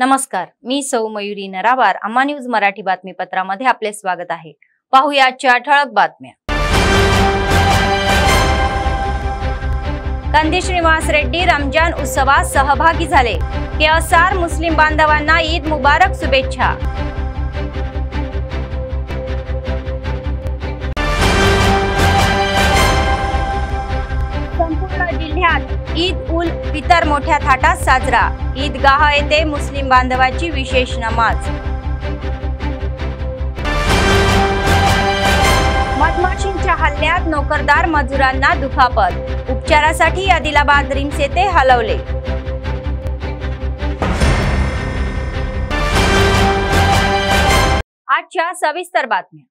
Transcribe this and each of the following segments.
नमस्कार, मी सौ मयुरी नरावार. अम्मा न्यूज मराठी बातमीपत्रामध्ये आपले स्वागत आहे. पाहूया आजच्या ठळक बातम्या. कंदी श्रीनिवास रेड्डी रमजान उत्सवात सहभागी झाले. KSR मुस्लिम बांधवांना ईद मुबारक शुभेच्छा. संपूर्ण जिल्ह्यात ईद उल फितर मोठ्या थाटात साजरा. ईदगाह येथे मुस्लिम बांधवांची विशेष नमाज. मधमाशींच्या हल्ल्यात नोकरदार मजुरांना दुखापत. उपचारासाठी आदिलाबाद रिम्स येथे हलवले. आजच्या सविस्तर बातम्या.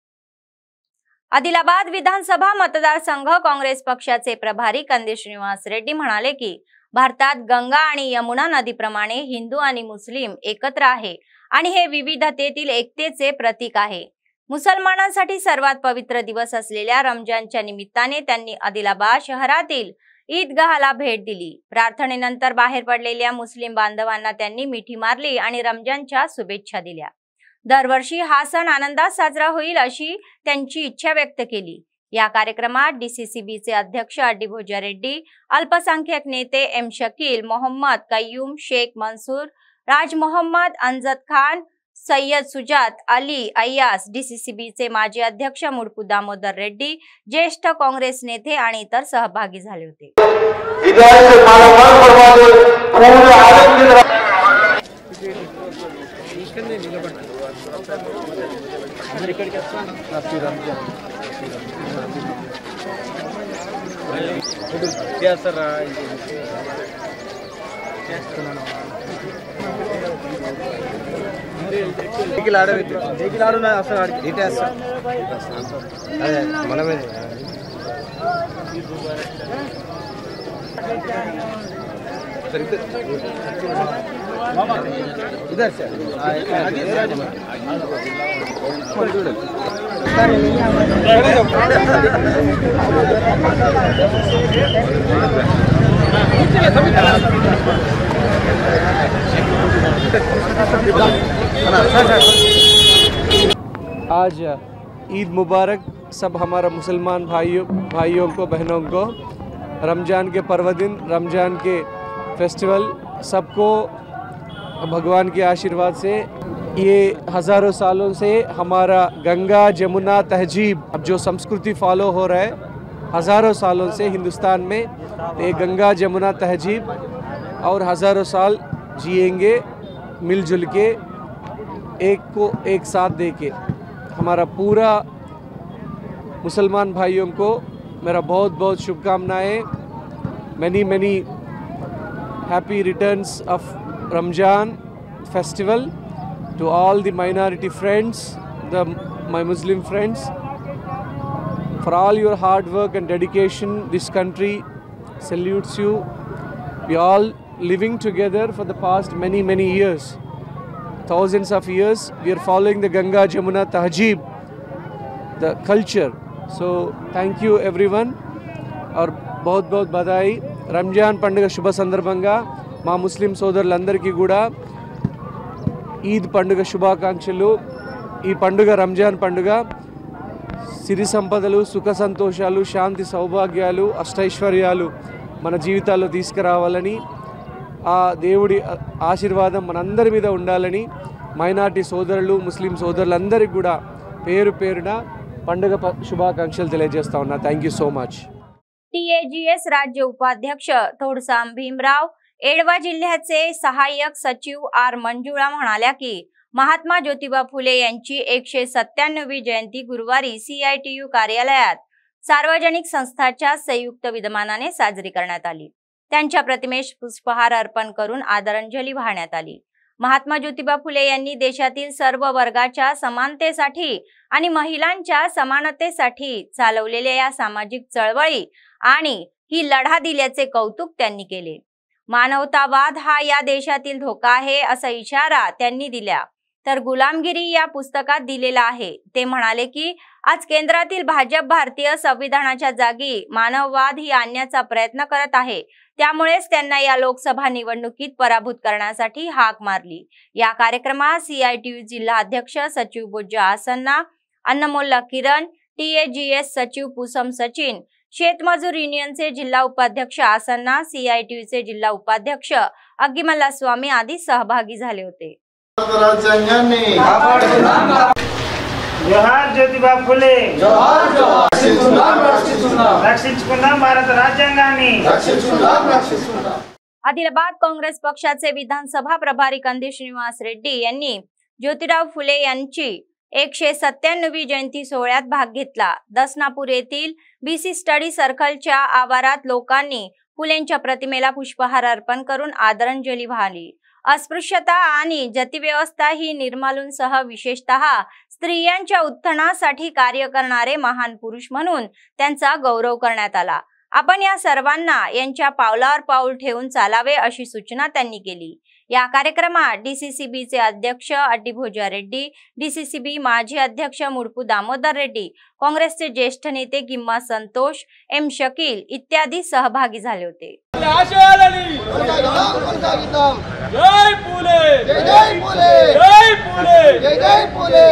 आदिलाबाद विधानसभा मतदारसंघ काँग्रेस पक्षाचे प्रभारी कंदी श्रीनिवास रेड्डी म्हणाले की भारतात गंगा आणि यमुना नदीप्रमाणे हिंदू आणि मुस्लिम एकत्र आहे आणि हे विविधतेतील एकतेचे प्रतीक आहे. मुसलमानांसाठी सर्वात पवित्र दिवस असलेल्या रमजानच्या निमित्ताने त्यांनी आदिलाबाद शहरातील ईदगाहला भेट दिली. प्रार्थनेनंतर बाहेर पडलेल्या मुस्लिम बांधवांना त्यांनी मिठी मारली आणि रमजानच्या शुभेच्छा दिल्या. दरवर्षी हा सण आनंदात साजरा होईल अशी त्यांची इच्छा व्यक्त केली. या कार्यक्रमात DCCBचे अध्यक्ष अड्डी भोजा रेड्डी, अल्पसंख्याक नेते M शकील, मोहम्मद कय्यूम, शेख मंसूर, राज मोहम्मद, अंजद खान, सय्यद सुजात अली अय्यास, DCCBचे माजी अध्यक्ष मुडपू दामोदर रेड्डी, ज्येष्ठ काँग्रेस नेते आणि इतर सहभागी झाले होते. क्या सर देखील आडू नाही असं इथे असं मला माहिती इधर से आज ईद मुबारक सब हमारा मुसलमान भाइयों को, बहनों को. रमज़ान के पर्व दिन, रमज़ान के फेस्टिवल सबको भगवान के आशीर्वाद से ये हज़ारों सालों से हमारा गंगा जमुना तहजीब अब जो संस्कृति फॉलो हो रहा है हज़ारों सालों से हिंदुस्तान में, ये गंगा जमुना तहजीब और हज़ारों साल जिएंगे मिलजुल के, एक को एक साथ दे के. हमारा पूरा मुसलमान भाइयों को मेरा बहुत बहुत शुभकामनाएं. Many happy returns of Ramzan festival to all the minority friends, my Muslim friends, for all your hard work and dedication. This country salutes you. We all living together for the past many years, thousands of years. We are following the Ganga Jamuna Tahjeeb, the culture. So thank you everyone और बहुत बहुत बधाई. రంజాన్ పండుగ శుభ సందర్భంగా మా ముస్లిం సోదరులందరికీ కూడా ఈద్ పండుగ శుభాకాంక్షలు. ఈ పండుగ రంజాన్ పండుగ సిరి సంపదలు, సుఖ సంతోషాలు, శాంతి సౌభాగ్యాలు, అష్టైశ్వర్యాలు మన జీవితాల్లో తీసుకురావాలని, ఆ దేవుడి ఆశీర్వాదం మనందరి మీద ఉండాలని మైనారిటీ సోదరులు, ముస్లిం సోదరులందరికీ కూడా పేరు పేరున పండుగ శుభాకాంక్షలు తెలియజేస్తా ఉన్నా. Thank you so much. TAGS राज्य उपाध्यक्ष थोडसाम भीमराव, एडवा जिल्ह्याचे सहाय्यक सचिव R मंजुळा म्हणाल्या की महात्मा ज्योतिबा फुले यांची 197वी जयंती गुरुवारी CITU कार्यालयात सार्वजनिक संस्थाच्या संयुक्त विद्यमानाने साजरी करण्यात आली. त्यांच्या प्रतिमेस पुष्पहार अर्पण करून आदरांजली वाहण्यात आली. महात्मा ज्योतिबा फुले यांनी देशातील सर्व वर्गाच्या समानतेसाठी आणि महिलांच्या समानतेसाठी चालवलेल्या या सामाजिक चळवळी आणि ही लढा दिल्याचे कौतुक त्यांनी केले. मानवतावाद हा या देशातील धोका आहे असा इशारा त्यांनी दिला. तर गुलामगिरी या पुस्तकात दिलेला आहे. ते म्हणाले की आज केंद्रातील भाजप भारतीय संविधानाच्या जागी मानववाद ही आणण्याचा प्रयत्न करत आहे. त्यामुळेच त्यांना या लोकसभा निवडणुकीत पराभूत करण्यासाठी हाक मारली। या कार्यक्रमात CITU जिल्हा अध्यक्ष सचिव बोज्जा आसन्ना, अन्नमोल्ला किरण, TAGS सचिव पुसम सचिन, शेतमजूर युनियनचे जिल्हा उपाध्यक्ष आसन्ना, CITUचे जिल्हा उपाध्यक्ष अग्गिमल्ला स्वामी आदी सहभागी झाले होते। जोहार ज्योतिबा फुले, रक्षिंచుకుందాం భారత రాజ్యాంగాన్ని। आदिलाबाद काँग्रेस पक्षाचे विधानसभा प्रभारी कंदी श्रीनिवास रेड्डी यांनी ज्योतिराव फुले यांची 197वी जयंती सोहळ्यात भाग घेतला। दसनापूर येथील BC स्टडी सर्कलच्या आवारात लोकांनी फुलेंच्या प्रतिमेला पुष्पहार अर्पण करून आदरांजली वाहिली। अस्पृश्यता आणि जातीव्यवस्था ही निर्मूलनासह विशेषतः स्त्रियांच्या उत्थानासाठी कार्य करणारे महान पुरुष म्हणून त्यांचा गौरव करण्यात आला। आपण या सर्वांना यांच्या पावलावर पाऊल ठेवून चालावे अशी सूचना त्यांनी केली। या कार्यक्रमात DCCBचे अध्यक्ष अड्डीभोजा रेड्डी, DCCB माजी अध्यक्ष मुडपू दामोदर रेड्डी, काँग्रेसचे ज्येष्ठ नेते गिम्मा संतोष, M शकील इत्यादी सहभागी झाले होते। जय फुले, जय फुले, जय फुले, जय फुले।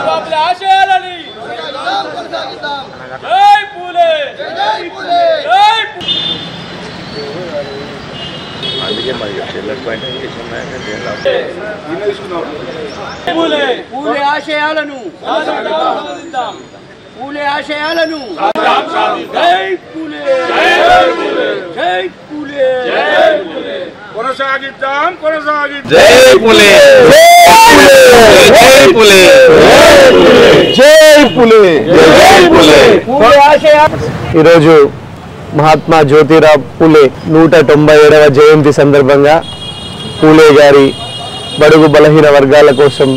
आपल्या आशयालानी जय फुले, जय फुले, जय फुले। फुले आशयाలను फुले आशयाలను जय फुले, जय फुले, जय फुले, जय फुले। కొనసాగిద్దాం కొనసాగిద్దాం జై ఫులే, జై ఫులే, జై ఫులే, జై ఫులే। ఫులే ఆశయ ఈ రోజు మహాత్మా జ్యోతిరావు పూలే 197వ జయంతి సందర్భంగా పూలే గారి బడుగు బలహీన వర్గాల కోసం,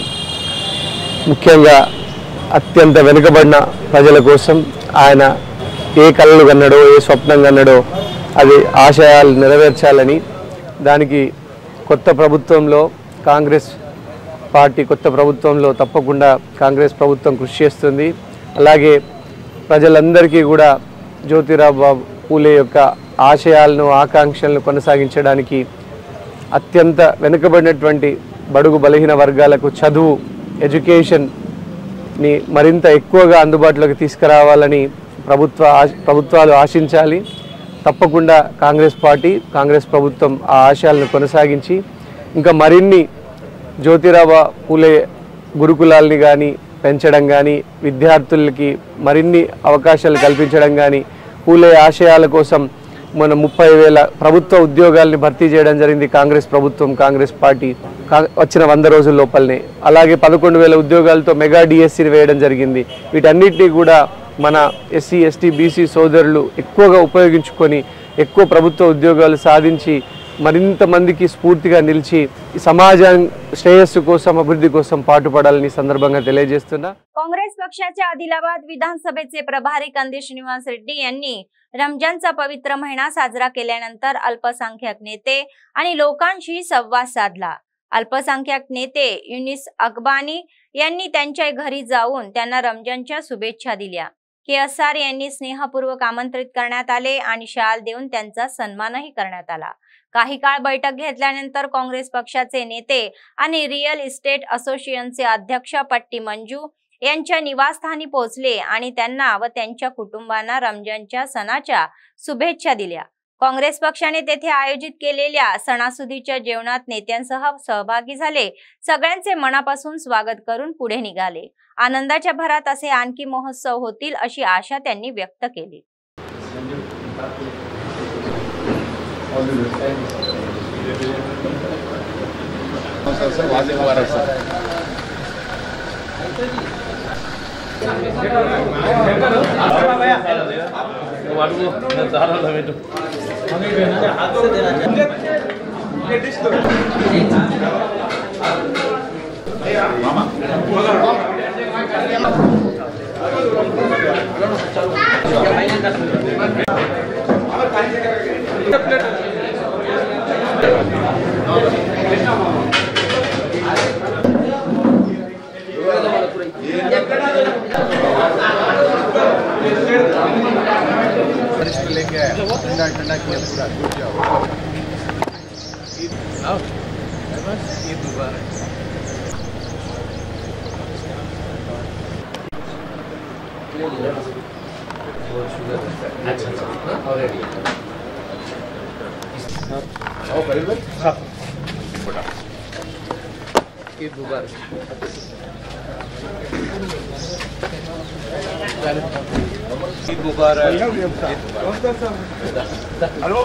ముఖ్యంగా అత్యంత వెనుకబడిన ప్రజల కోసం ఆయన ఏ కలలు కన్నాడో, ఏ స్వప్నం కన్నాడో అది ఆశయాలు నెరవేర్చాలని, దానికి కొత్త ప్రభుత్వంలో కాంగ్రెస్ పార్టీ కొత్త ప్రభుత్వంలో తప్పకుండా కాంగ్రెస్ ప్రభుత్వం కృషి చేస్తుంది। అలాగే ప్రజలందరికీ కూడా జ్యోతిరావు పూలే యొక్క ఆశయాలను, ఆకాంక్షలను కొనసాగించడానికి అత్యంత వెనుకబడినటువంటి బడుగు బలహీన వర్గాలకు చదువు, ఎడ్యుకేషన్ని మరింత ఎక్కువగా అందుబాటులోకి తీసుకురావాలని ప్రభుత్వాలు ఆశించాలి। తప్పకుండా కాంగ్రెస్ పార్టీ, కాంగ్రెస్ ప్రభుత్వం ఆ ఆశయాలను కొనసాగించి ఇంకా మరిన్ని జ్యోతిరావు పూలే గురుకులాల్ని కానీ పెంచడం కానీ, విద్యార్థులకి మరిన్ని అవకాశాలు కల్పించడం కానీ, పూలే ఆశయాల కోసం మన 30,000 ప్రభుత్వ ఉద్యోగాల్ని భర్తీ చేయడం జరిగింది కాంగ్రెస్ ప్రభుత్వం, కాంగ్రెస్ పార్టీ వచ్చిన 100 రోజుల లోపలనే। అలాగే 11,000 ఉద్యోగాలతో మెగా DSCని వేయడం జరిగింది। వీటన్నిటినీ కూడా మన SC ST BC సోదరులు ఎక్కువగా ఉపయోగించుకొని ఎక్కువ ప్రభుత్వ ఉద్యోగాలు సాధించి మరింత మందికి స్ఫూర్తిగా నిలిచి సమాజం శ్రేయస్సు కోసం, అభివృద్ధి కోసం పాటుపడాలని సందర్భంగా తెలియజేస్తున్నా। काँग्रेस पक्षाच्या आदिलाबाद विधानसभेचे प्रभारी कंदी श्रीनिवास रेड्डी यांनी रमजानचा पवित्र महिना साजरा केल्यानंतर अल्पसंख्याक नेते आणि लोकांशी संवाद साधला। अल्पसंख्याक नेते युनिस अकबानी यांनी त्यांच्या घरी जाऊन त्यांना रमजानच्या शुभेच्छा दिल्या। KSR यांनी स्नेहपूर्वक आमंत्रित करण्यात आले आणि शाल देऊन त्यांचा सन्मानही करण्यात आला। काही काळ बैठक घेतल्यानंतर काँग्रेस पक्षाचे नेते आणि रिअल इस्टेट असोसिएशनचे अध्यक्ष पट्टी मंजू यांच्या निवासस्थानी पोहोचले आणि त्यांना व त्यांच्या कुटुंबांना रमजानच्या सणाच्या शुभेच्छा दिल्या। काँग्रेस पक्षाने तेथे आयोजित केलेल्या सणासुदीच्या जेवणात नेत्यांसह सहभागी झाले। सगळ्यांचे मनापासून स्वागत करून पुढे निघाले। आनंदाच्या भरात असे आणखी महोत्सव होतील अशी आशा त्यांनी व्यक्त केली। मामा वरिष्ठ लेके ठंडा ठंडा किया पूरा गुड जॉब। ईद मुबारक। ईद मुबारक। ईद मुबारक। हेलो।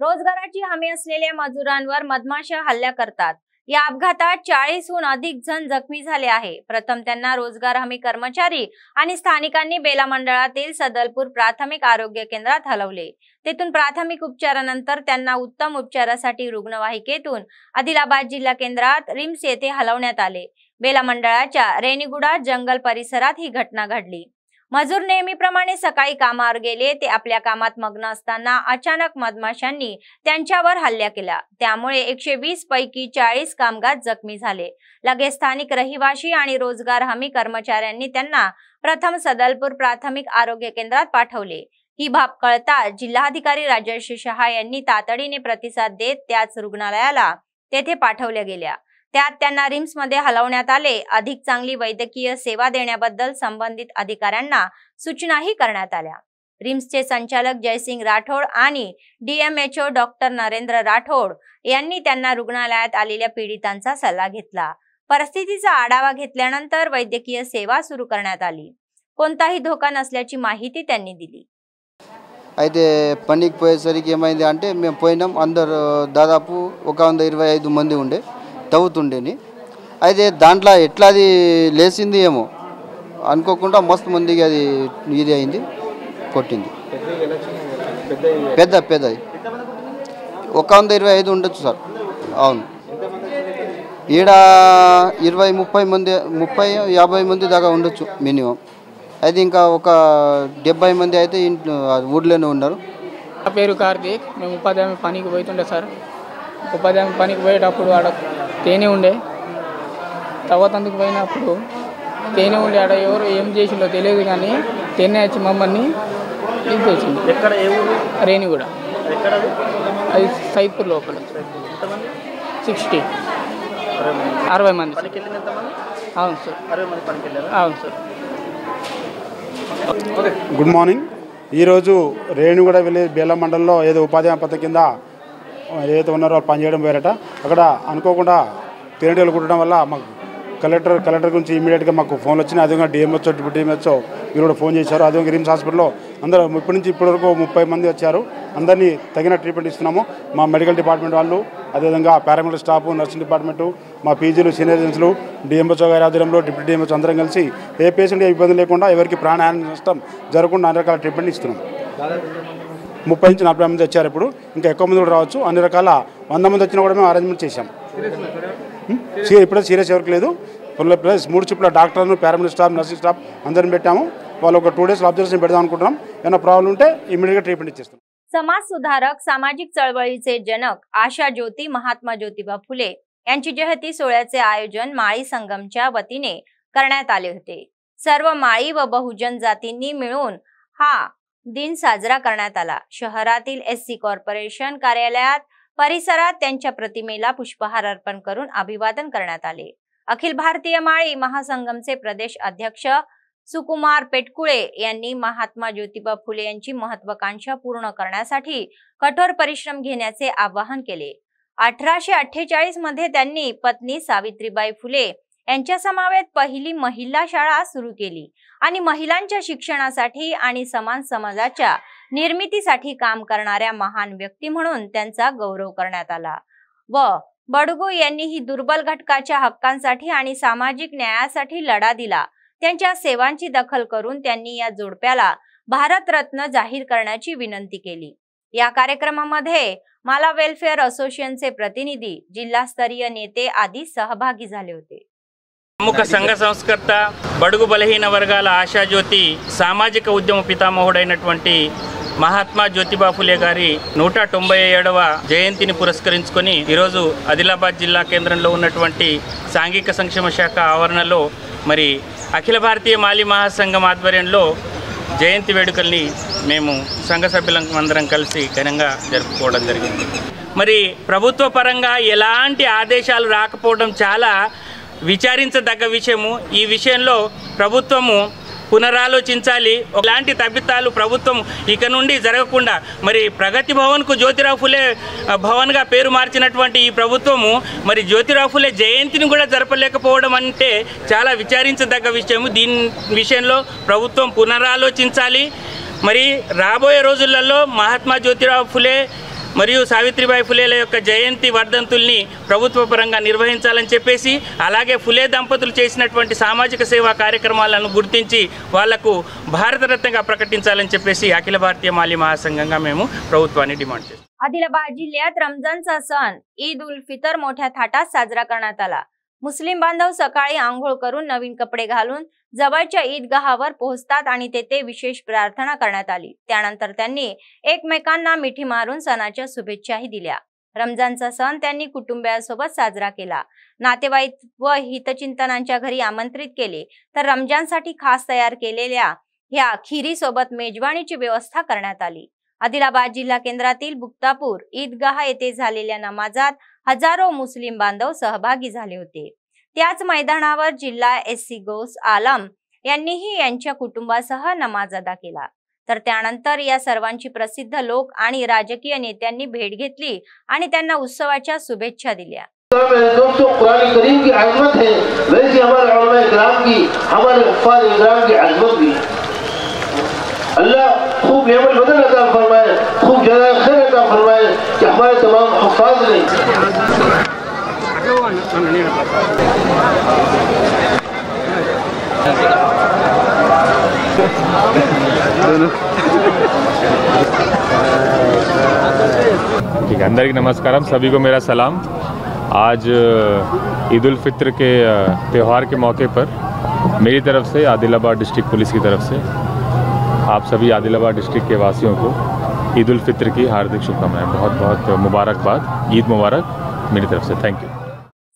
रोजगाराची हमी असलेल्या मजुरांवर मधमाशा हल्ला करतात। या अपघातात 40हून अधिक जण जखमी झाले आहे। प्रथम त्यांना रोजगार हमी कर्मचारी आणि स्थानिकांनी बेला मंडळातील सदलपूर प्राथमिक आरोग्य केंद्रात हलवले। तेथून प्राथमिक उपचारानंतर त्यांना उत्तम उपचारासाठी रुग्णवाहिकेतून आदिलाबाद जिल्हा केंद्रात रिम्स येथे हलवण्यात आले। बेला मंडळाच्या रेणीगुडा जंगल परिसरात ही घटना घडली। मजूर नेहमीप्रमाणे सकाळी कामावर गेले। ते आपल्या कामात मग्न असताना अचानक मधमाशांनी त्यांच्यावर हल्ला केला। त्यामुळे 120 पैकी 40 कामगार जखमी झाले। लगेच स्थानिक रहिवासी आणि रोजगार हमी कर्मचाऱ्यांनी त्यांना प्रथम सदलपूर प्राथमिक आरोग्य केंद्रात पाठवले। ही बाब कळताच जिल्हाधिकारी राजर्षी शहा यांनी तातडीने प्रतिसाद देत त्याच रुग्णालयाला तेथे पाठवल्या गेल्या। त्यात त्यांना रिम्स मध्ये हलवण्यात आले। अधिक चांगली वैद्यकीय सेवा देण्याबद्दल संबंधित अधिकाऱ्यांना सूचनाही करण्यात आल्या। रिम्सचे संचालक जयसिंग राठोड आणि DMHO डॉक्टर नरेंद्र राठोड यांनी त्यांना रुग्णालयात आलेल्या पीडितांचा सल्ला घेतला। परिस्थितीचा आढावा घेतल्यानंतर वैद्यकीय सेवा सुरू करण्यात आली। कोणताही धोका नसल्याची माहिती त्यांनी दिली। అయితే పనికి పోయేసరికి ఏమైంది అంటే మేము పోయినాం అందరు దాదాపు 125 మంది ఉండే తవ్వుతుండేని అయితే దాంట్లో ఎట్లా అది లేచింది ఏమో అనుకోకుండా మస్తు మందికి అది ఇది అయింది కొట్టింది పెద్దది 125 ఉండొచ్చు సార్ అవును ఈడ 20-30 మంది 30-50 మంది దాకా ఉండొచ్చు మినిమం అయితే ఇంకా ఒక 70 మంది అయితే ఊర్లోనే ఉన్నారు। నా పేరు కార్తీక్। మేము ఉపాధి హామీ పనికి పోతుండే సార్। ఉపాధి హామీ పనికి పోయేటప్పుడు ఆడ తేనె ఉండే తర్వాత అందుకు పోయినప్పుడు తేనె ఉండే ఆడ ఎవరు ఏం చేసిందో తెలియదు కానీ తేనె వచ్చి మమ్మల్ని ఇది చేసింది। ఎక్కడ ఏ ఊరు? రేణిగూడ। ఎక్కడ అది సైపూర్ లోపల 60 60 మంది। పనికి వెళ్ళింది ఎంతమంది? అవును సార్ 60 మంది పనికి వెళ్ళారు। అవును సార్। Good morning. ఈరోజు రేణిగూడ విలేజ్ బేల మండలంలో ఏదో ఉపాధి హామీ పథకం కింద ఏదైతే ఉన్నారో వాళ్ళు పనిచేయడం పోయారట। అక్కడ అనుకోకుండా తేనెటీగలు కుట్టడం వల్ల మాకు కలెక్టర్ గురించి ఇమీడియట్గా మాకు ఫోన్లు వచ్చినాయి। అదేవిధంగా DMHO డిప్యూటీ DMHO వీరు కూడా ఫోన్ చేశారు। అదేవిధంగా రిమ్స్ హాస్పిటల్లో అందరూ ఇప్పటి నుంచి ఇప్పటివరకు 30 మంది వచ్చారు। అందరినీ తగిన ట్రీట్మెంట్ ఇస్తున్నాము। మా మెడికల్ డిపార్ట్మెంట్ వాళ్ళు అదేవిధంగా పారామెడికల్ స్టాఫ్ నర్సింగ్ డిపార్ట్మెంటు మా పీజీలు సీనియర్ ఏజెన్సీలు DMHO గారి ఆధ్వర్యంలో డిప్యూటీ DMHO అందరం కలిసి ఏ పేషెంట్ ఇబ్బంది లేకుండా ఎవరికి ప్రాణహాని నష్టం జరగకుండా అన్ని రకాల ట్రీట్మెంట్ ఇస్తున్నాం। 30 నుంచి 40 మంది వచ్చారు। ఇప్పుడు ఇంకా ఎక్కువ మంది కూడా రావచ్చు। అన్ని రకాల 100 మంది వచ్చినా కూడా మేము అరేంజ్మెంట్ చేశాం। ఇప్పుడే సీరియస్ ఎవరికి లేదు। ప్లస్ 3 షిఫ్ట్ల డాక్టర్లు పారామెడికల్ స్టాఫ్ నర్సింగ్ స్టాఫ్ అందరిని పెట్టాము। వాళ్ళు ఒక 2 days అబ్జర్వేషన్ పెడదాం అనుకుంటున్నాం। ఏమైనా ప్రాబ్లం ఉంటే ఇమీడియట్గా ట్రీట్మెంట్ ఇచ్చేస్తాం। समाज सुधारक सामाजिक चळवळीचे जनक आशा ज्योती महात्मा ज्योतिबा फुले यांची जयंती सोहळ्याचे आयोजन माळी संगमच्या वतीने करण्यात आले होते। सर्व माळी व बहुजन जातींनी मिळून हा दिन साजरा करण्यात आला। शहरातील SC कॉर्पोरेशन कार्यालयात परिसरात त्यांच्या प्रतिमेला पुष्पहार अर्पण करून अभिवादन करण्यात आले। अखिल भारतीय माळी महासंगमचे प्रदेश अध्यक्ष सुकुमार पेटकुळे यांनी महात्मा ज्योतिबा फुले यांची महत्वाकांक्षा पूर्ण करण्यासाठी कठोर परिश्रम घेण्याचे आवाहन केले। 1848 मध्ये त्यांनी पत्नी सावित्रीबाई फुले यांच्या समवेत पहिली महिला शाळा सुरू केली आणि महिलांच्या शिक्षणासाठी आणि समान समाजाच्या निर्मितीसाठी काम करणाऱ्या महान व्यक्ती म्हणून त्यांचा गौरव करण्यात आला। व बडगू यांनीही दुर्बल घटकाच्या हक्कांसाठी आणि सामाजिक न्यायासाठी लढा दिला। त्यांच्या सेवांची दखल करून त्यांनी या जोडप्याला भारतरत्न जाहीर करण्याची विनंती केली। या कार्यक्रमामध्ये माला वेलफेअर असोसिएशनचे प्रतिनिधी, जिल्हास्तरीय नेते आदी सहभागी झाले होते। प्रमुख संघ संस्कर्ता बडगु बलहीन वर्गाల ఆశా జ్యోతి సామాజిక ఉద్యమ పితామహుడైనటువంటి మహాత్మా జ్యోతిబా ఫులే గారి 197వ జయంతిని పురస్కరించుకొని ఈరోజు ఆదిలాబాద్ జిల్లా కేంద్రంలో ఉన్నటువంటి సాంఘిక సంక్షేమ శాఖ ఆవరణలో మరి అఖిల భారతీయ మాలీ మహాసంఘం ఆధ్వర్యంలో జయంతి వేడుకల్ని మేము సంఘ సభ్యులందరం కలిసి ఘనంగా జరుపుకోవడం జరిగింది. మరి ప్రభుత్వ పరంగా ఎలాంటి ఆదేశాలు రాకపోవడం చాలా విచారించదగ్గ విషయము. ఈ విషయంలో ప్రభుత్వము పునరాలోచించాలి. అలాంటి తప్పిదాలు ప్రభుత్వం ఇక నుండి జరగకుండా మరి ప్రగతి భవన్కు జ్యోతిరావు ఫులే భవన్గా పేరు మార్చినటువంటి ఈ ప్రభుత్వము మరి జ్యోతిరావు ఫులే జయంతిని కూడా జరపలేకపోవడం అంటే చాలా విచారించదగ్గ విషయము. దీని విషయంలో ప్రభుత్వం పునరాలోచించాలి. మరి రాబోయే రోజులలో మహాత్మా జ్యోతిరావు ఫులే మరియు సావిత్రిబాయి ఫులేల యొక్క జయంతి వర్ధంతుల్ని ప్రభుత్వ పరంగా నిర్వహించాలని చెప్పేసి, అలాగే ఫులే దంపతులు చేసినటువంటి సామాజిక సేవా కార్యక్రమాలను గుర్తించి వాళ్లకు భారతరత్నగా ప్రకటించాలని చెప్పేసి अखिल भारतीय माली महासंघांगा మేము ప్రభుత్వాన్ని డిమాండ్ చేస్తాం. आदिलाबाद जिल्ह्यात रमजानचा सण ईद उल फितर मोठ्या थाटात साजरा करण्यात आला. मुस्लिम बांधव सकाळी आंघोळ करून नवीन कपडे घालून जवळच्या ईदगाहावर पोहोचतात आणि तेथे विशेष प्रार्थना करण्यात आली. त्यानंतर त्यांनी एकमेकांना मिठी मारून सणाच्या शुभेच्छाही दिल्या. रमजानचा सण त्यांनी कुटुंबियांसोबत साजरा केला. नातेवाईक व हितचिंतनांच्या घरी आमंत्रित केले तर रमजानसाठी खास तयार केलेल्या ह्या खिरीसोबत मेजवानीची व्यवस्था करण्यात आली. आदिलाबाद जिल्हा केंद्रातील बुक्तापूर ईदगाह येथे झालेल्या नमाजात हजारो मुस्लिम बांधव सहभागी झाले होते. त्याच मैदानावर जिल्हा एससी गौस आलम यांनीही यांच्या कुटुंबासह नमाज अदा केला. तर त्यानंतर या सर्वांची प्रसिद्ध लोक आणि राजकीय नेत्यांनी भेट घेतली आणि त्यांना उत्सवाच्या शुभेच्छा दिल्या. दोस्तों, कुरान करीम की अजमत है, वैसे हमारे उलमा इकराम की, हमारे हुफ्फाज़ इकराम की अजमत भी. अल्लाह खूब नेमत बदल अता फरमाए, खूब ज़्यादा खैर अता फरमाए कि हमारे तमाम हुफ्फाज़ ने ठीक है. अंदर की नमस्कारम, सभी को मेरा सलाम. आज ईद उल फित्र के त्यौहार के मौके पर मेरी तरफ से, आदिलाबाद डिस्ट्रिक्ट पुलिस की तरफ से आप सभी आदिलाबाद डिस्ट्रिक्ट के वासियों को ईद उल फित्र की हार्दिक शुभकामनाएं. बहुत बहुत मुबारकबाद. ईद मुबारक मेरी तरफ से. Thank you.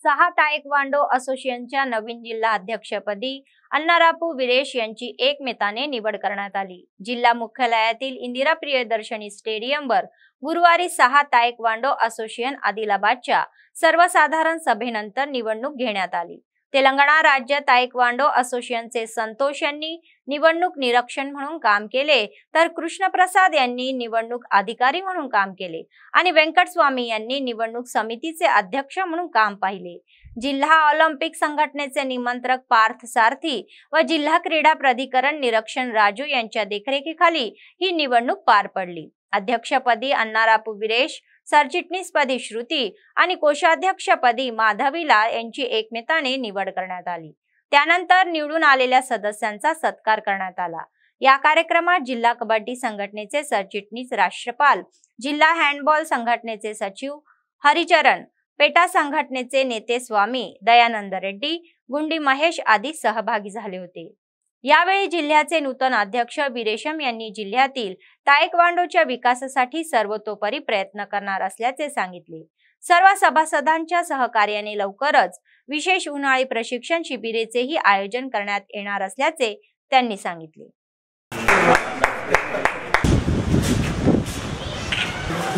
सहा तायक्वांडो असोसिएशनच्या नवीन जिल्हा अध्यक्षपदी अण्णारापू विरेश यांची एकमताने निवड करण्यात आली. जिल्हा मुख्यालयातील इंदिरा प्रियदर्शनी स्टेडियमवर गुरुवारी 6 तायक्वांडो असोसिएशन आदिलाबादच्या सर्वसाधारण सभेनंतर निवडणूक घेण्यात आली. तेलंगणा राज्य तायक्वांडो असोसिएशनचे संतोष यांनी निवडणूक निरीक्षक म्हणून काम केले, तर कृष्णप्रसाद यांनी निवडणूक अधिकारी म्हणून काम केले आणि वेंकटस्वामी यांनी निवडणूक समितीचे अध्यक्ष म्हणून काम पाहिले. जिल्हा ऑलिम्पिक संघटनेचे निमंत्रक पार्थ सारथी व जिल्हा क्रीडा प्राधिकरण निरीक्षक राजू यांच्या देखरेखीखाली ही निवडणूक पार पडली. अध्यक्षपदी अण्णारापू विरेश, सरचिटणीसपदी श्रुती आणि कोषाध्यक्षपदी माधवीला यांची एकमताने निवड करण्यात आली. त्यानंतर निवडून आलेल्या सदस्यांचा सत्कार करण्यात आला. या कार्यक्रमात जिल्हा कबड्डी संघटनेचे सरचिटणीस राष्ट्रपाल, जिल्हा हँडबॉल संघटनेचे सचिव हरिचरण, पेटा संघटनेचे नेते स्वामी दयानंद रेड्डी, गुंडी महेश आदी सहभागी झाले होते. यावेळी जिल्ह्याचे नूतन अध्यक्ष विरेशम यांनी जिल्ह्यातील तायक्वांडोच्या विकासासाठी सर्वतोपरी प्रयत्न करणार असल्याचे सांगितले. सर्व सभासदांच्या सहकार्याने लवकरच विशेष उन्हाळी प्रशिक्षण शिबिरेचेही आयोजन करण्यात येणार असल्याचे त्यांनी सांगितले.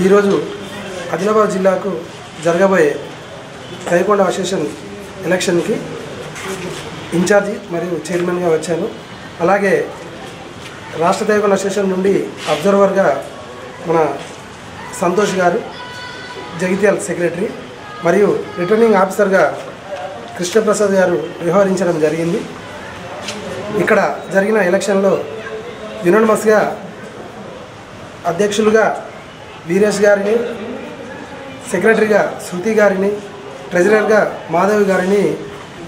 ఈరోజు ఆదిలాబాద్ జిల్లాకు జరగబోయే తాయక్వాండో అసోసియేషన్ ఎలక్షన్కి ఇన్ఛార్జి మరియు చైర్మన్గా వచ్చాను. అలాగే రాష్ట్ర తాయక్వాండో అసోసియేషన్ నుండి అబ్జర్వర్గా మన సంతోష్ గారు, జగిత్యాల సెక్రటరీ, మరియు రిటర్నింగ్ ఆఫీసర్గా కృష్ణప్రసాద్ గారు వ్యవహరించడం జరిగింది. ఇక్కడ జరిగిన ఎలక్షన్లో యునానిమస్గా అధ్యక్షులుగా వీరేష్ గారిని, సెక్రటరీగా శృతి గారిని, ట్రెజరర్గా మాధవి గారిని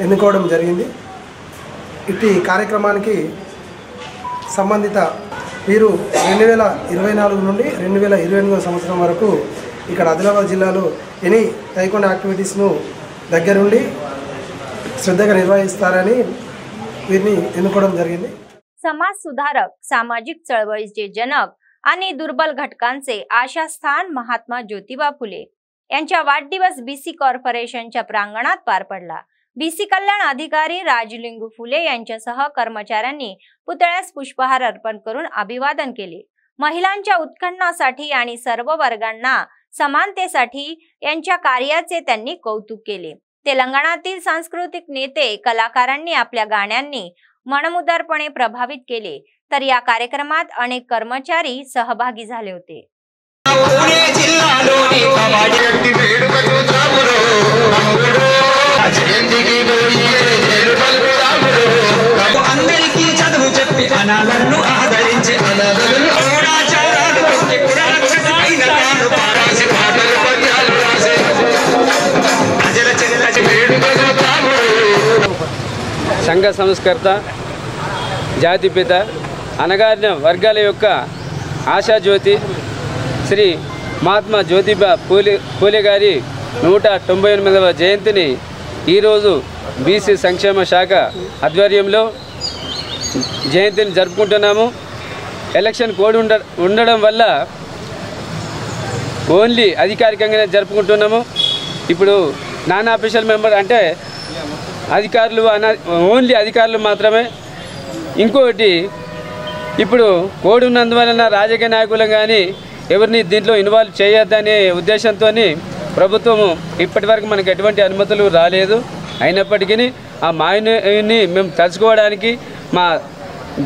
ఎన్నుకోవడం జరిగింది. ఇట్టి కార్యక్రమానికి సంబంధిత వీరు 2024 నుండి 2028 సంవత్సరం వరకు ఇక్కడ ఆదిలాబాద్ జిల్లాలో ఎనీ తాయక్వాండో యాక్టివిటీస్ను దగ్గరుండి శ్రద్ధగా నిర్వహిస్తారని వీరిని ఎన్నుకోవడం జరిగింది. समाज सुधारक, सामाजिक चळवळीचे जनक आणि दुर्बल घटकांचे आशास्थान महात्मा ज्योतिबा फुले यांच्या वाढदिवस बीसी कॉर्पोरेशनच्या प्रांगणात पार पडला। बीसी कल्याण अधिकारी राजलिंगू फुले यांच्यासह कर्मचाऱ्यांनी पुतळ्यास पुष्पहार अर्पण करून अभिवादन केले। महिलांच्या उत्खननासाठी आणि सर्व वर्गांना समानतेसाठी यांच्या कार्याचे त्यांनी कौतुक केले। तेलंगणातील सांस्कृतिक नेते कलाकारांनी आपल्या गाण्यांनी मनमुदारपणे प्रभावित केले, तर या कार्यक्रमात अनेक कर्मचारी सहभागी झाले होते। సంఘ సంస్కర్త జాతిపిత అనగారిన వర్గాల యొక్క ఆశాజ్యోతి శ్రీ మహాత్మా జ్యోతిబా ఫూలే గారి 198వ జయంతిని ఈరోజు బీసీ సంక్షేమ శాఖ ఆధ్వర్యంలో జయంతిని జరుపుకుంటున్నాము। ఎలక్షన్ కోడ్ ఉండడం వల్ల ఓన్లీ అధికారికంగానే జరుపుకుంటున్నాము। ఇప్పుడు నాన్ అఫీషియల్ మెంబర్ అంటే అధికారులు ఓన్లీ అధికారులు మాత్రమే। ఇంకోటి ఇప్పుడు కోడ్ ఉన్నందువలన రాజకీయ నాయకులు కానీ ఎవరిని దీంట్లో ఇన్వాల్వ్ చేయొద్దనే ఉద్దేశంతో ప్రభుత్వము ఇప్పటివరకు మనకు ఎటువంటి అనుమతులు రాలేదు। అయినప్పటికీ ఆ మాయని మేము తెలుసుకోవడానికి మా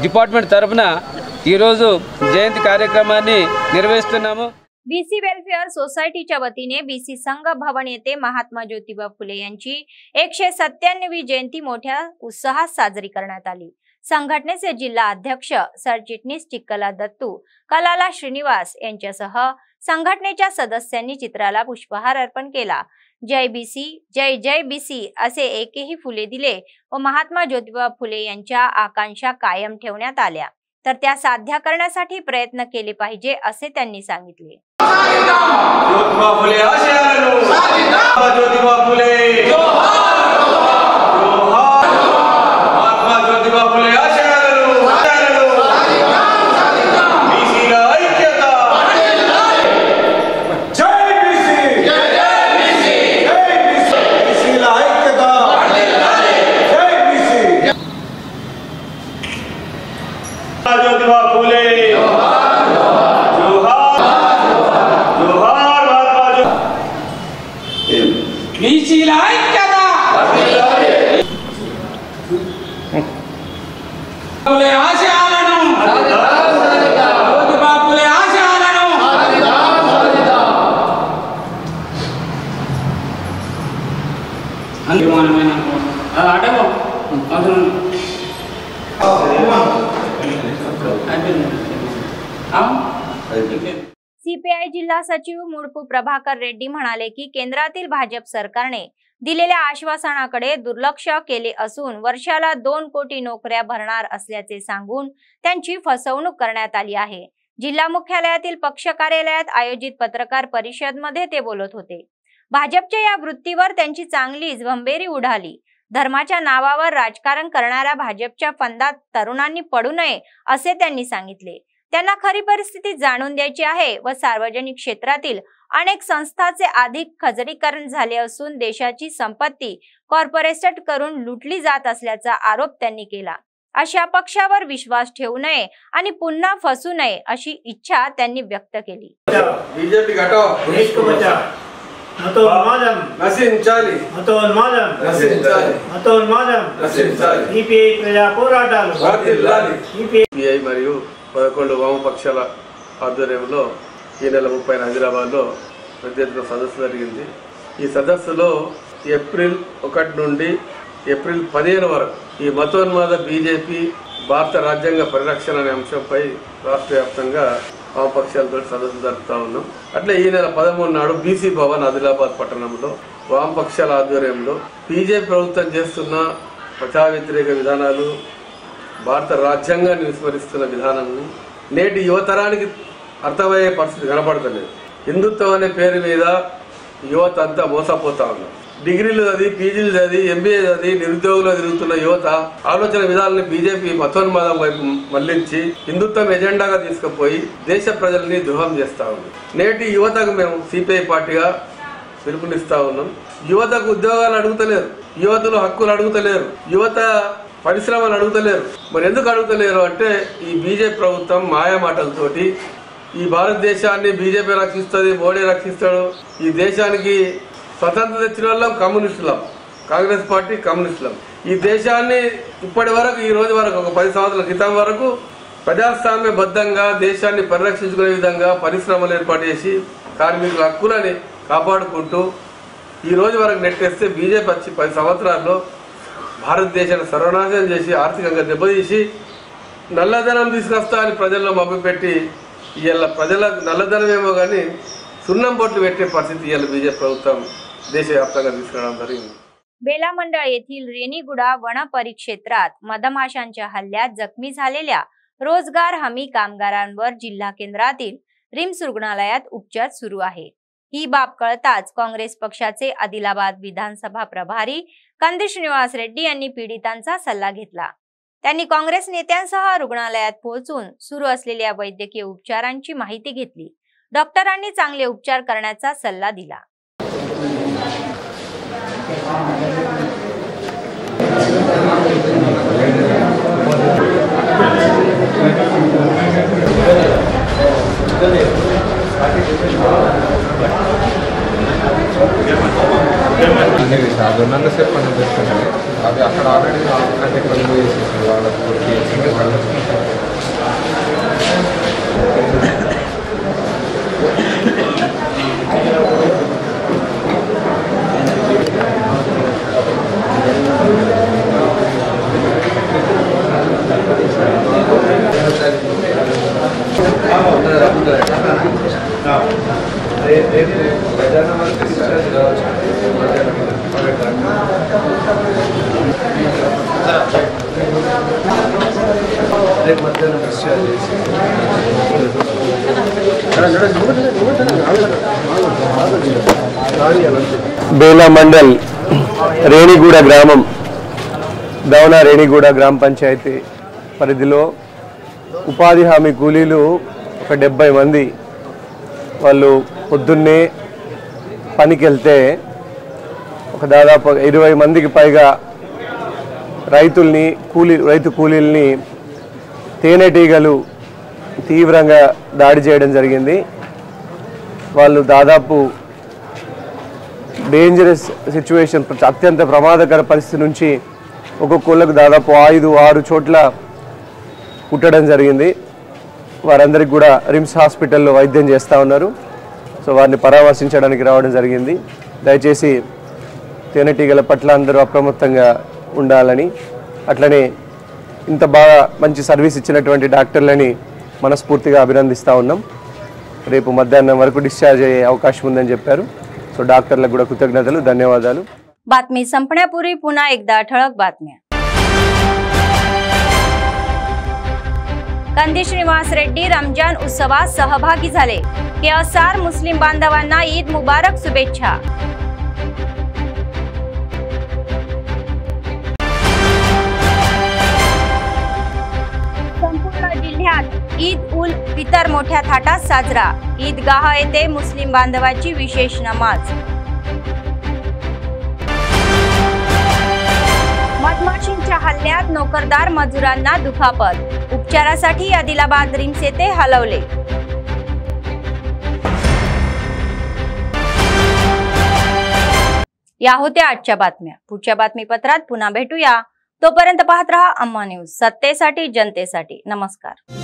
డిపార్ట్మెంట్ తరఫున ఈరోజు జయంతి కార్యక్రమాన్ని నిర్వహిస్తున్నాము। बीसी वेलफेअर सोसायटीच्या वतीने बीसी संघ भवन येथे महात्मा ज्योतिबा फुले यांची 197वी जयंती मोठ्या उत्साहात साजरी करण्यात आली। संघटनेचे जिल्हा अध्यक्ष सरचिटणीस चिक्कला दत्तू, कलाला श्रीनिवास यांच्यासह संघटनेच्या सदस्यांनी चित्राला पुष्पहार अर्पण केला। जय बीसी, जय जय बीसी असे एकही फुले दिले व महात्मा ज्योतिबा फुले यांच्या आकांक्षा कायम ठेवण्यात आल्या, तर त्या साध्य करण्यासाठी प्रयत्न केले पाहिजे असे त्यांनी सांगितले। ज्योतिबा फुले आशयाలను ज्योतिबा फुले महात्मा ज्योतिबा फुले आशयाలను बीसीల ఐక్యత జై बीसी జై జై बीसी జై बीसी बीसीల ఐక్యత జై बीसी ज्योतिबा फुले बीसीల ఐక్యత ఫులే ఆశయాలను జ్యోతిబా ఫులే ఆశయాలను అంతిమమైన అడగ सीपीआय जिल्हा सचिव मुडपू प्रभाकर रेड्डी म्हणाले की केंद्रातील भाजप सरकारने दिलेल्या आश्वासनाकडे दुर्लक्ष केले असून वर्षाला 2 कोटी नोकऱ्या भरणार असल्याचे सांगून त्यांची फसवणूक करण्यात आली आहे। जिल्हा मुख्यालयातील पक्ष कार्यालयात आयोजित पत्रकार परिषदेमध्ये ते बोलत होते। भाजपच्या या वृत्तीवर त्यांची चांगलीच भंबेरी उडाली। धर्माच्या नावावर राजकारण करणाऱ्या भाजपच्या फंदात तरुणांनी पडू नये असे त्यांनी सांगितले। त्यांना खरी परिस्थिती जाणून द्यायची आहे व सार्वजनिक क्षेत्रातील अनेक संस्थांचे अधिक खजरीकरण झाले असून देशाची संपत्ती कॉर्पोरेट करून लुटली जात असल्याचा आरोप त्यांनी केला। अशा पक्षावर विश्वास ठेवू नये आणि पुन्हा फसू नये अशी इच्छा त्यांनी व्यक्त केली। बीजेपी घटाओ, देश को बचाओ, मतोन्मादम नశించాలి, मतोन्मादम नశించాలి, मतोन्मादम नశించాలి, सीपीआई ప్రజా పోరాటాలు వర్ధిల్లాలి। सीपीआई మరియు 11 వామపక్షాల ఆధ్వర్యంలో ఈ నెల 30న హైదరాబాద్లో పెద్ద ఎత్తున సదస్సు జరిగింది। ఈ సదస్సులో ఏప్రిల్ 1 నుండి ఏప్రిల్ 15 వరకు ఈ మతోన్మాద బీజేపీ భారత రాజ్యాంగ పరిరక్షణ అనే అంశంపై రాష్ట్ర వ్యాప్తంగా వామపక్షాలతో సదస్సు జరుపుతా ఉన్నాం। అట్లా ఈ నెల 13 నాడు బీసీ భవన్ ఆదిలాబాద్ పట్టణంలో వామపక్షాల ఆధ్వర్యంలో బీజేపీ ప్రభుత్వం చేస్తున్న ప్రజా వ్యతిరేక విధానాలు, భారత రాజ్యాంగాన్ని విస్మరిస్తున్న విధానాన్ని నేటి యువతరానికి అర్థమయ్యే పరిస్థితి కనబడతలేదు। హిందుత్వం అనే పేరు మీద యువత అంతా మోసపోతా ఉన్నారు। డిగ్రీలు చదివి పీజీలు చదివి ఎంబీఏ చదివి నిరుద్యోగులు తిరుగుతున్న యువత ఆలోచన విధానాలను బీజేపీ మతోన్మాదం వైపు మళ్లించి హిందుత్వం ఎజెండాగా తీసుకుపోయి దేశ ప్రజల్ని ద్రోహం చేస్తా ఉంది. నేటి యువతకు మేము సిపిఐ పార్టీగా పిలుపునిస్తా ఉన్నాం. యువతకు ఉద్యోగాలు అడుగుతలేరు, యువతలు హక్కులు అడుగుతలేరు, యువత పరిశ్రమలు అడుగుతలేరు. మరి ఎందుకు అడుగుతలేరు అంటే ఈ బీజేపీ ప్రభుత్వం మాయా మాటలతోటి ఈ భారతదేశాన్ని బీజేపీ రక్షిస్తుంది, మోడీ రక్షిస్తాడు, ఈ దేశానికి స్వతంత్రం తెచ్చిన వాళ్ళం కమ్యూనిస్టులం, కాంగ్రెస్ పార్టీ కమ్యూనిస్టులం. ఈ దేశాన్ని ఇప్పటి వరకు ఈ రోజు వరకు ఒక 10 సంవత్సరాల క్రితం వరకు ప్రజాస్వామ్యబద్ధంగా దేశాన్ని పరిరక్షించుకునే విధంగా పరిశ్రమలు ఏర్పాటు చేసి కార్మికుల హక్కులని కాపాడుకుంటూ ఈ రోజు వరకు నెట్టేస్తే బీజేపీ వచ్చి 10 సంవత్సరాల్లో భారతదేశాన్ని సర్వనాశనం చేసి ఆర్థికంగా దెబ్బతీసి నల్లధనం తీసుకొస్తా అని ప్రజల్లో మభ్యపెట్టి ఇవాళ ప్రజల నల్లధనం ఏమో కానీ సున్నం బొట్లు పెట్టే పరిస్థితి ఇవాళ బీజేపी ప్రభుత్వం देशव्याप्తంగా తీసుకురావడం జరిగింది. बेला मंडळ येथील रेणीगुडा वन परिक्षेत्रात मधमाशांच्या हल्ल्यात जखमी झालेल्या रोजगार हमी कामगारांवर जिल्हा केंद्रातील रिम्स रुग्णालयात उपचार सुरू आहे. ही बाब कळताच काँग्रेस पक्षाचे आदिलाबाद विधानसभा प्रभारी कंदेश श्रीनिवास रेड्डी यांनी पीडितांचा सल्ला घेतला. त्यांनी काँग्रेस नेत्यांसह रुग्णालयात पोहोचून सुरू असलेल्या वैद्यकीय उपचारांची माहिती घेतली. डॉक्टरांनी चांगले उपचार करण्याचा सल्ला दिला. ఉన్నంతసేపు మనం చేస్తున్నాం. అది అక్కడ ఆల్రెడీ అంటే కొన్ని చేసేసారు వాళ్ళకి बेला मंडल रेणीगूड ग्रामం దౌన రేణిగూడ గ్రామ పంచాయతీ పరిధిలో ఉపాధి హామీ కూలీలు ఒక 70 మంది వాళ్ళు పొద్దున్నే పనికి వెళ్తే ఒక దాదాపు 20 మందికి పైగా రైతు కూలీల్ని తేనెటీగలు తీవ్రంగా దాడి చేయడం జరిగింది. వాళ్ళు దాదాపు డేంజరస్ సిచ్యువేషన్, అత్యంత ప్రమాదకర పరిస్థితి నుంచి ఒక్కొక్కళ్ళకు దాదాపు 5-6 చోట్ల కుట్టడం జరిగింది. వారందరికీ కూడా రిమ్స్ హాస్పిటల్లో వైద్యం చేస్తూ ఉన్నారు. సో వారిని పరామర్శించడానికి రావడం జరిగింది. దయచేసి తేనెటీగల పట్ల అందరూ అప్రమత్తంగా ఉండాలని, అట్లనే ఇంత బాగా మంచి సర్వీస్ ఇచ్చినటువంటి డాక్టర్లని మనస్ఫూర్తిగా అభినందిస్తూ ఉన్నాం. రేపు మధ్యాహ్నం వరకు డిశ్చార్జ్ అయ్యే అవకాశం ఉందని చెప్పారు. సో డాక్టర్లకు కూడా కృతజ్ఞతలు, ధన్యవాదాలు. बातमी संपण्यापूर्वी पुन्हा एकदा ठळक बातम्या. कंदेश श्रीनिवास रेड्डी रमजान उत्सवात सहभागी झाले. केएसआर मुस्लिम बांधवांना ईद मुबारक शुभेच्छा. संपूर्ण जिल्ह्यात ईद उल फितर मोठ्या थाटात साजरा. ईदगाह येथे मुस्लिम बांधवांची विशेष नमाज. मधमाशींच्या हल्ल्यात नोकरदार मजुरांना दुखापत. उपचारासाठी आदिलाबाद रिम्स येथे हलवले. या होत्या आजच्या बातम्या. पुढच्या बातमीपत्रात पुन्हा भेटूया. तोपर्यंत पाहत रहा अम्मा न्यूज, सत्तेसाठी जनतेसाठी. नमस्कार.